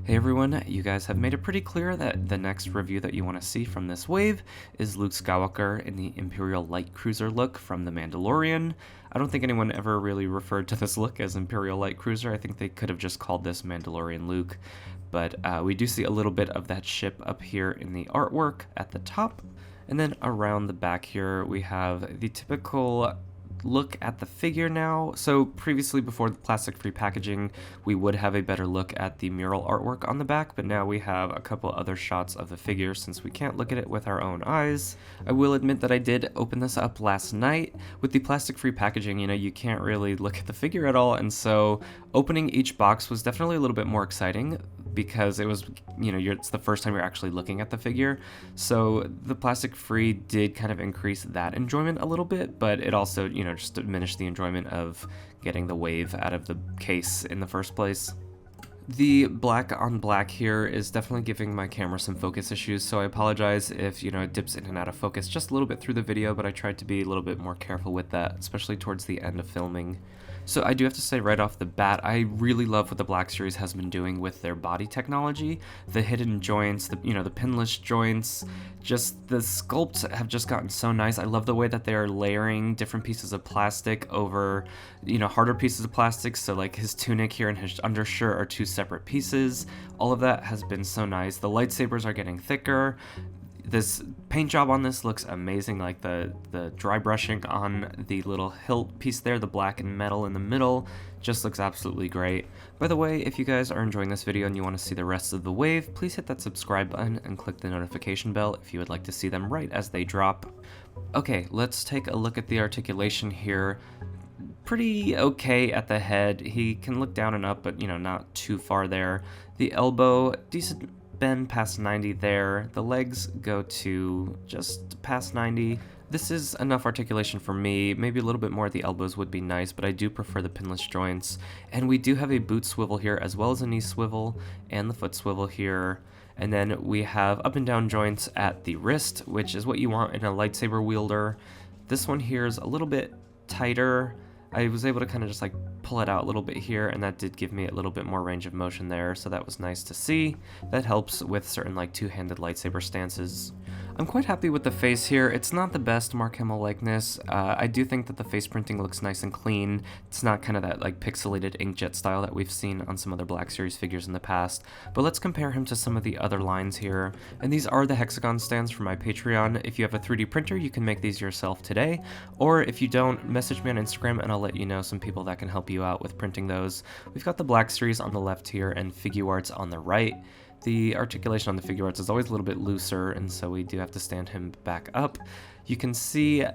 Hey everyone, you guys have made it pretty clear that the next review that you want to see from this wave is Luke Skywalker in the Imperial light cruiser look from the Mandalorian. I don't think anyone ever really referred to this look as Imperial light cruiser. I think they could have just called this Mandalorian Luke, but we do see a little bit of that ship up here in the artwork at the top. And then around the back here we have the typical look at the figure now. So previously, before the plastic-free packaging, we would have a better look at the mural artwork on the back, but now we have a couple other shots of the figure since we can't look at it with our own eyes. I will admit that I did open this up last night. With the plastic-free packaging, you can't really look at the figure at all, and so opening each box was definitely a little bit more exciting because it was, it's the first time you're actually looking at the figure. So the plastic free did kind of increase that enjoyment a little bit, but it also, just diminished the enjoyment of getting the wave out of the case in the first place. The black on black here is definitely giving my camera some focus issues, so I apologize if, it dips in and out of focus just a little bit through the video, but I tried to be a little bit more careful with that, especially towards the end of filming. So I do have to say right off the bat, I really love what the Black Series has been doing with their body technology. The hidden joints, the pinless joints, just the sculpts have just gotten so nice. I love the way that they are layering different pieces of plastic over, harder pieces of plastic. So like his tunic here and his undershirt are two separate pieces. All of that has been so nice. The lightsabers are getting thicker. This paint job on this looks amazing, like the dry brushing on the little hilt piece there, the black and metal in the middle, just looks absolutely great. By the way, if you guys are enjoying this video and you want to see the rest of the wave, please hit that subscribe button and click the notification bell if you would like to see them right as they drop. Okay, let's take a look at the articulation here. Pretty okay at the head. He can look down and up, but not too far there. The elbow, decent bend past 90 there. The legs go to just past 90. This is enough articulation for me. Maybe a little bit more at the elbows would be nice, but I do prefer the pinless joints. And we do have a boot swivel here as well as a knee swivel and the foot swivel here. And then we have up and down joints at the wrist, which is what you want in a lightsaber wielder. This one here is a little bit tighter. I was able to kind of just pull it out a little bit here, and that did give me a little bit more range of motion there, so that was nice to see. That helps with certain two-handed lightsaber stances. I'm quite happy with the face here. It's not the best Mark Hamill likeness. I do think that the face printing looks nice and clean. It's not kind of that pixelated inkjet style that we've seen on some other Black Series figures in the past. But let's compare him to some of the other lines here. And these are the hexagon stands for my Patreon. If you have a 3D printer, you can make these yourself today. Or if you don't, message me on Instagram and I'll let you know some people that can help you out with printing those. We've got the Black Series on the left here and Figuarts on the right. The articulation on the Figuarts is always a little bit looser, and so we do have to stand him back up. You can see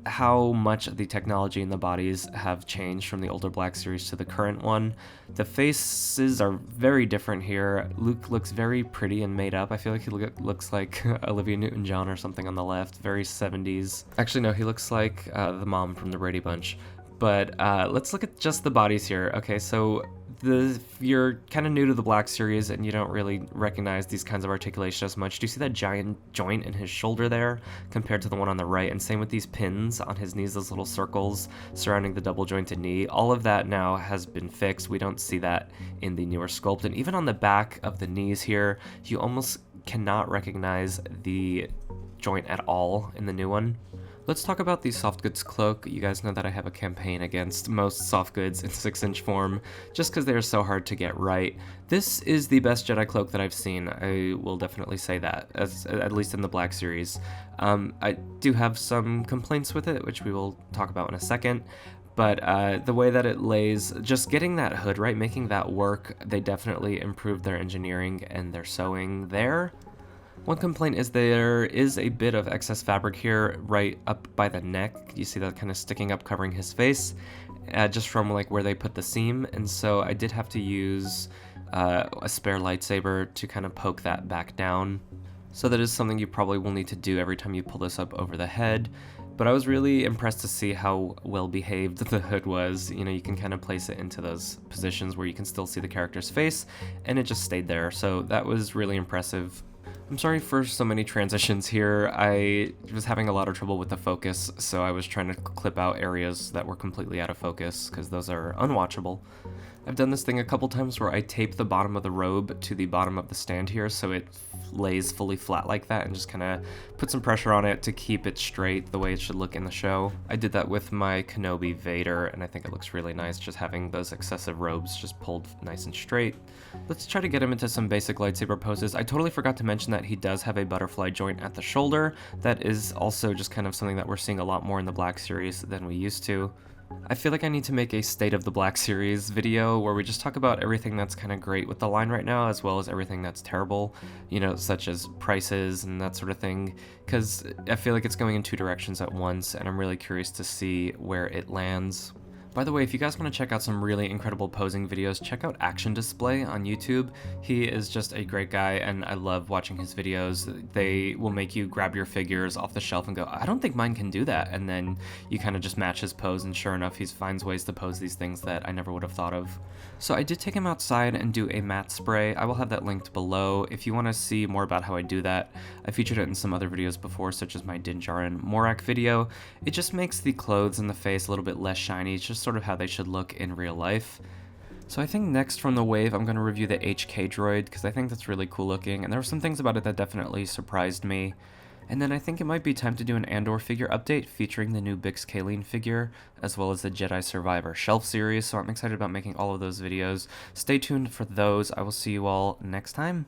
how much the technology in the bodies have changed from the older Black Series to the current one. The faces are very different here. Luke looks very pretty and made up. I feel like he looks like Olivia Newton-John or something on the left, very 70s. Actually, no, he looks like the mom from the Brady Bunch. But let's look at just the bodies here. Okay, so if you're kind of new to the Black Series and you don't really recognize these kinds of articulation as much, do you see that giant joint in his shoulder there compared to the one on the right? And same with these pins on his knees, those little circles surrounding the double jointed knee. All of that now has been fixed. We don't see that in the newer sculpt. And even on the back of the knees here, you almost cannot recognize the joint at all in the new one. Let's talk about the soft goods cloak. You guys know that I have a campaign against most soft goods in 6-inch form, just because they are so hard to get right. This is the best Jedi cloak that I've seen. I will definitely say that, at least in the Black Series. I do have some complaints with it, which we will talk about in a second. But the way that it lays, just getting that hood right, making that work, they definitely improved their engineering and their sewing there. One complaint is there is a bit of excess fabric here right up by the neck. You see that kind of sticking up covering his face, just from where they put the seam, and so I did have to use a spare lightsaber to kind of poke that back down. So that is something you probably will need to do every time you pull this up over the head. But I was really impressed to see how well behaved the hood was. You can kind of place it into those positions where you can still see the character's face, and it just stayed there. So that was really impressive. I'm sorry for so many transitions here. I was having a lot of trouble with the focus, so I was trying to clip out areas that were completely out of focus, because those are unwatchable. I've done this thing a couple times where I tape the bottom of the robe to the bottom of the stand here so it lays fully flat like that, and just kind of put some pressure on it to keep it straight the way it should look in the show. I did that with my Kenobi Vader, and I think it looks really nice just having those excessive robes just pulled nice and straight. Let's try to get him into some basic lightsaber poses. I totally forgot to mention that he does have a butterfly joint at the shoulder. That is also just kind of something that we're seeing a lot more in the Black Series than we used to. I feel like I need to make a State of the Black Series video where we just talk about everything that's kind of great with the line right now, as well as everything that's terrible, you know, such as prices and that sort of thing, because I feel like it's going in two directions at once, and I'm really curious to see where it lands. By the way, if you guys want to check out some really incredible posing videos, check out Action Display on YouTube. He is just a great guy, and I love watching his videos. They will make you grab your figures off the shelf and go, I don't think mine can do that, and then you kind of just match his pose, and sure enough, he finds ways to pose these things that I never would have thought of. So I did take him outside and do a matte spray. I will have that linked below if you want to see more about how I do that. I featured it in some other videos before, such as my Din Djarin Morak video. It just makes the clothes and the face a little bit less shiny. It's just sort of how they should look in real life. So I think next from the wave, I'm going to review the HK droid, because I think that's really cool looking, and there were some things about it that definitely surprised me. And then I think it might be time to do an Andor figure update featuring the new Bix Kayleen figure, as well as the Jedi Survivor shelf series, so I'm excited about making all of those videos. Stay tuned for those. I will see you all next time.